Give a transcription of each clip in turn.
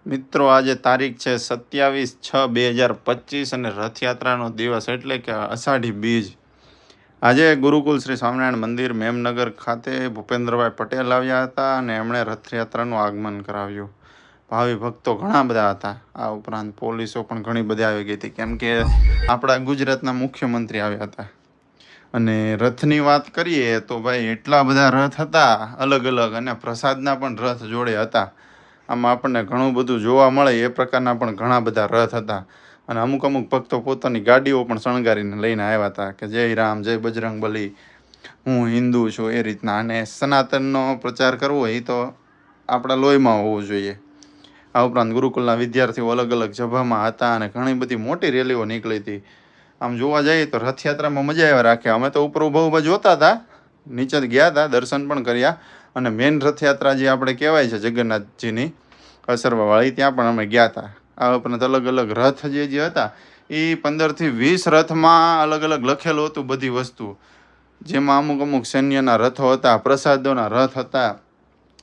મિત્રો, આજે તારીખ છે 27/6/2025 અને રથયાત્રાનો દિવસ એટલે કે અષાઢી બીજ. આજે ગુરુકુલ શ્રી સ્વામિનારાયણ મંદિર મેમનગર ખાતે ભૂપેન્દ્રભાઈ પટેલ આવ્યા હતા અને એમણે રથયાત્રાનું આગમન કરાવ્યું. ભાવિ ભક્તો ઘણા બધા હતા. આ ઉપરાંત પોલીસો પણ ઘણી બધી આવી ગઈ હતી, કેમ કે આપણા ગુજરાતના મુખ્યમંત્રી આવ્યા હતા. અને રથની વાત કરીએ તો ભાઈ એટલા બધા રથ હતા અલગ અલગ, અને પ્રસાદના પણ રથ જોડે હતા. આમાં આપણને ઘણું બધું જોવા મળે એ પ્રકારના પણ ઘણા બધા રથ હતા. અને અમુક ભક્તો પોતાની ગાડીઓ પણ શણગારીને લઈને આવ્યા હતા કે જય રામ, જય બજરંગબલી, હું હિન્દુ છું, એ રીતના. અને સનાતનનો પ્રચાર કરવો એ તો આપણા લોહીમાં હોવું જોઈએ. આ ઉપરાંત ગુરુકુલના વિદ્યાર્થીઓ અલગ અલગ સભામાં હતા અને ઘણી બધી મોટી રેલીઓ નીકળી હતી. આમ જોવા જઈએ તો રથયાત્રામાં મજા આવ્યા રાખે. અમે તો ઉપર ઊભા જોતા હતા, નીચે ગયા હતા, દર્શન પણ કર્યા. અને મેન રથયાત્રા જે આપણે કહેવાય છે જગન્નાથજીની અસરવાવાળી, ત્યાં પણ અમે ગયા હતા. આ ઉપરાંત અલગ અલગ રથ જે હતા એ 15થી 20 રથમાં અલગ અલગ લખેલું હતું બધી વસ્તુ. જેમાં અમુક સૈન્યના રથો હતા, પ્રસાદોના રથ હતા,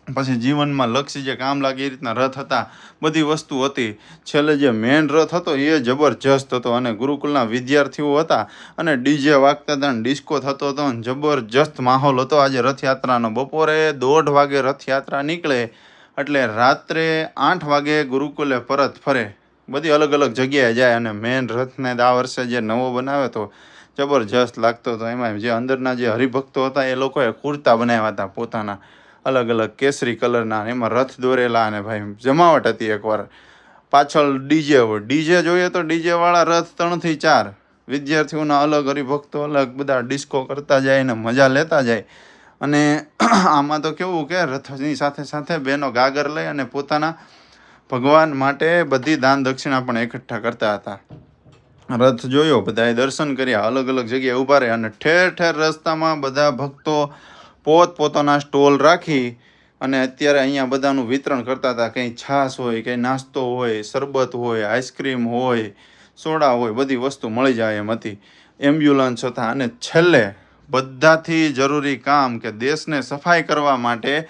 પછી જીવનમાં લક્ષી જે કામ લાગે એ રીતના રથ હતા, બધી વસ્તુ હતી. છેલ્લે જે મેન રથ હતો એ જબરજસ્ત હતો અને ગુરુકુલના વિદ્યાર્થીઓ હતા અને ડીજે વાગતા હતા, ડિસ્કો થતો હતો અને જબરજસ્ત માહોલ હતો આજે રથયાત્રાનો. બપોરે 1:30 વાગે રથયાત્રા નીકળે એટલે રાત્રે 8 વાગે ગુરુકુલે પરત ફરે. બધી અલગ અલગ જગ્યાએ જાય અને મેન રથને આ વર્ષે જે નવો બનાવ્યો હતો જબરજસ્ત લાગતો હતો. એમાં જે અંદરના જે હરિભક્તો હતા એ લોકોએ કુર્તા બનાવ્યા હતા પોતાના અલગ અલગ કેસરી કલરના, એમાં રથ દોરેલા. અને ભાઈ જમાવટ હતી. એકવાર પાછળ ડીજે જોઈએ તો ડીજે વાળા રથ 3 થી 4, વિદ્યાર્થીઓના અલગ, હરિભક્તો અલગ, બધા ડિસ્કો કરતા જાય ને મજા લેતા જાય. અને આમાં તો કેવું કે રથની સાથે સાથે બહેનો ગાગર લઈ અને પોતાના ભગવાન માટે બધી દાન દક્ષિણા પણ એકઠા કરતા હતા. રથ જોયો, બધાએ દર્શન કર્યા, અલગ અલગ જગ્યાએ ઊભા રહ્યા અને ઠેર ઠેર રસ્તામાં બધા ભક્તો પોતાના સ્ટોલ રાખી અને અત્યારે અહીંયા બધાનું વિતરણ કરતા હતા. કંઈ છાશ હોય, કંઈ નાસ્તો હોય, શરબત હોય, આઈસ્ક્રીમ હોય, સોડા હોય, બધી વસ્તુ મળી જાય એમ હતી. એમ્બ્યુલન્સ હતા. અને છેલ્લે બધાથી જરૂરી કામ કે દેશને સફાઈ કરવા માટે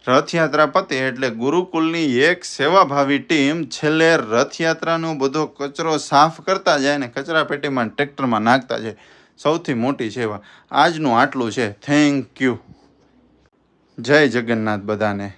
રથયાત્રા પતે એટલે ગુરુકુલની એક સેવાભાવી ટીમ છેલ્લે રથયાત્રાનો બધો કચરો સાફ કરતા જાય ને કચરા પેટીમાં ટ્રેક્ટરમાં નાખતા જાય. સૌથી મોટી સેવા. આજનું આટલું છે. Thank you. જય જગન્નાથ બધાને.